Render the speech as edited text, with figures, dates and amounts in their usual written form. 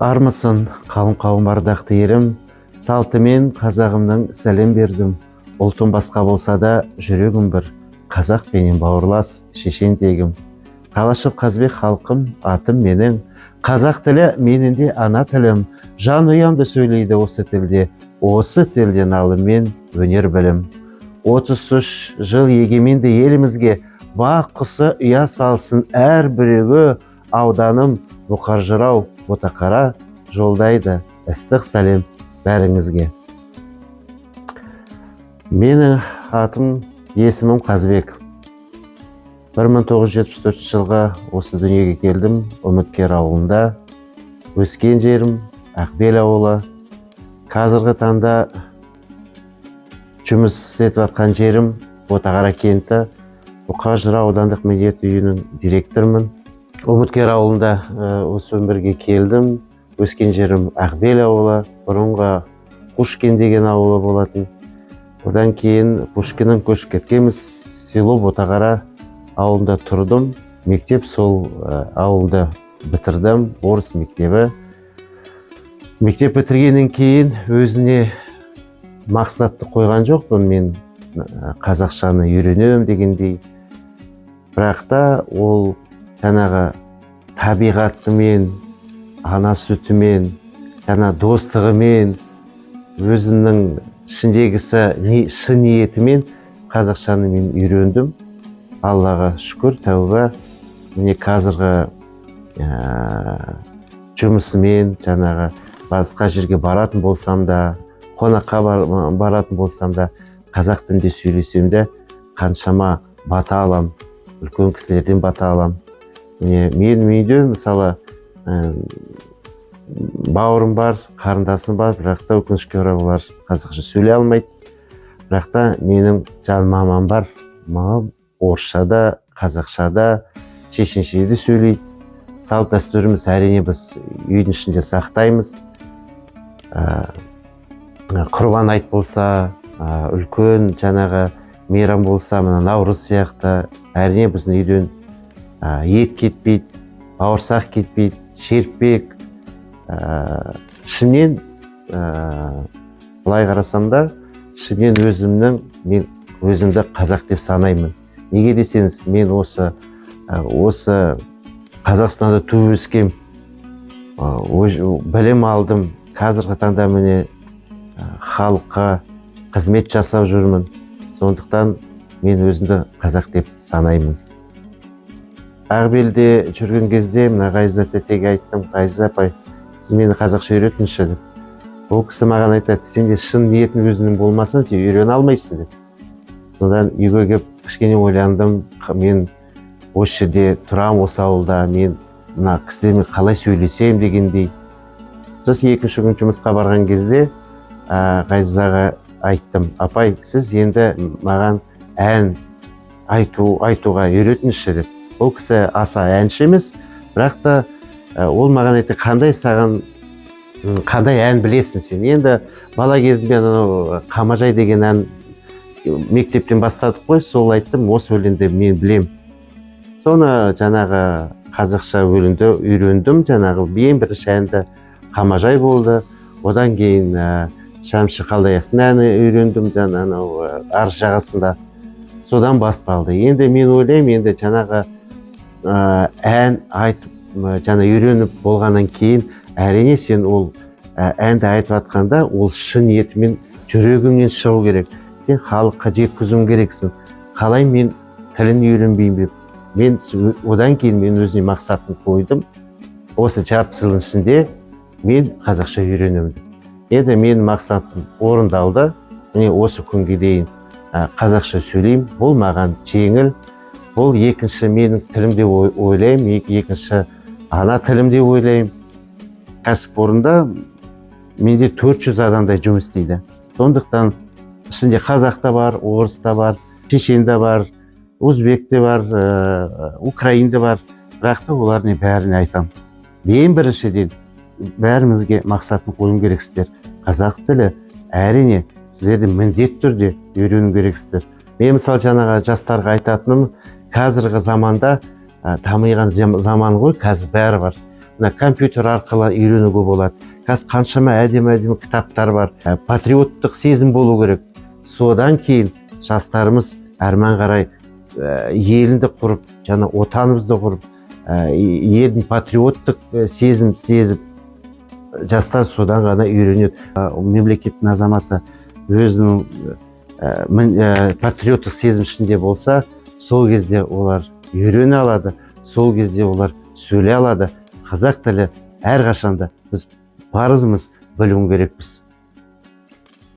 Армысын, қалың қауым ардақты ерім, салтымен қазағымның сәлем бердім. Ұлтым басқа болса да жүрегім бір, қазақ пенен бауырлас шешен тегім. Қалашық Қазбек халқым, атым менің, қазақ тілі менің де ана тілім. Жан ұямды сөйлейді осы тілден алым мен өнер білім. 33 жыл егеменді елімізге, бақ құсы ұя салсын әр біреуі. Ауданым Бұқар жырау Ботақара жолдайды ыстық сәлем бәріңізге. Менің атым, есімім Қазбек. 1974 жылға осы дүниеге келдім. Үміткер ауылында. Өскен жерім Ақбел ауылы. Қазіргі таңда жұмыс етіп жатқан жерім Ботақара кенті. Бұқар жырау аудандық мәдениет үйінің директорымын. Үміткер ауылында осы өмірге келдім. Өскен жерім Ақбел ауылы, бұрынғы Пушкин деген ауылы болатын. Одан кейін Пушкиннен көшіп кеткенбіз, село Ботақара ауылында тұрдым. Мектеп сол ауылда бітірдім, орыс мектебі. Мектеп бітіргеннен кейін өзіне мақсатты қойған жоқпын, мен қазақшаны үйренемін дегендей. Бірақ та ол жаңағы табиғатымен, ана сүтімен, жаңа достығымен, өзінің ішіндегісі шын ниетімен қазақшаны мен үйрендім. Аллаға шүкір, тәуба. Міне қазіргі жұмысымен, жаңағы басқа жерге баратын болсам да, қонаққа баратын болсам да, қазақ тілінде сөйлесем де қаншама бата алам, үлкен кісілерден бата алам. Мен үйде мысалы бауырым бар, қарындасым бар, бірақ та өкінішке орай олар қазақша сөйлей алмайды. Бірақ та менің жан мамам бар, мамам орысша да, қазақша да, шешенше де сөйлейді. Салт дәстүріміз әрине біз үйдің ішінде сақтаймыз. Құрбан айт болса, үлкен жаңағы мейрам болса, мына Наурыз сияқты, әрине біздің үйден ет кетпейді, бауырсақ кетпейді, шерпек. Шынымен былай қарасам да, шынымен мен өзімді қазақ деп санаймын. Неге десеңіз, мен осы Қазақстанда туып өскем, білім алдым. Қазіргі таңда міне халыққа қызмет жасап жүрмін. Сондықтан мен өзімді қазақ деп санаймын. Ақбелде жүрген кезде мына Ғайза тәтеге айттым, Ғайза апай, сіз мені қазақша үйретіңізші деп. Ол кісі маған айтады, сен де шын ниетің өзінің болмасаң, сен үйрене алмайсың деп. Содан үйге келіп кішкене ойландым, мен осы жерде тұрам, осы ауылда, мен мына кісілермен қалай сөйлесем дегендей. Сосын екінші күн жұмысқа барған кезде Ғайзаға айттым, апай, сіз енді маған ән айтуға үйретіңізші деп. Ол кісі аса әнші емес, бірақ та ол маған айтты, қандай ән білесің сен? Енді бала кезімде Қамажай деген ән мектептен бастадық қой, сол айттым, осы өлеңді мен білем. Соны жаңағы қазақша өлеңді үйрендім, жаңағы ең бірінші әнді Қамажай болды. Одан кейін Шәмші Қалдаяқтың әні үйрендім, жаңағы Арыс жағасында. Содан басталды. Енді мен ойлаймын, енді жаңағы ән айтып, жаңа үйреніп болғаннан кейін, әрине сен ол әнді айтып атқанда, ол шын ниетімен жүрегіңнен шығу керек. Сен халыққа жеткізуің керексің. Қалай мен тілін үйренбеймін деп. Мен одан кейін мен өзіне мақсатын қойдым. Осы жарты жылдың ішінде мен қазақша үйренемін. Енді менің мақсатым орындалды. Міне осы күнге дейін қазақша сөйлеймін. Бұл маған жеңіл. Бұл екінші менің тілімде ойлаймын, екінші ана тілімде ойлаймын. Кәсіпорында менде 400 адамдай жұмыс істейді. Сондықтан ішінде қазақ та бар, орыс та бар, шешен де бар, өзбек те бар, украин де бар. Бірақ та олардың бәріне айтамын. Ең біріншіден бәрімізге мақсатын қоюым керексіздер. Қазақ тілі әрине сіздерде міндетті түрде үйрену керексіздер. Мен мысалы жаңағы жастарға айтатыным, қазіргі заманда дамыған заман ғой, қазір бәрі бар. мына компьютер арқылы үйренуге болады. Қазір қаншама әдемі кітаптар бар. Патриоттық сезім болу керек. Содан кейін жастарымыз әрмен қарай елінді құрып, жаңа отанымызды құрып, елдің патриоттық сезім сезіп, жастар содан ғана үйренеді. Мемлекеттің азаматы өзінің патриоттық сезім ішінде болса, сол кезде олар үйрене алады, сол кезде олар сөйлей алады. Қазақ тілі әрқашанда біз парызымыз білуін керекпіз.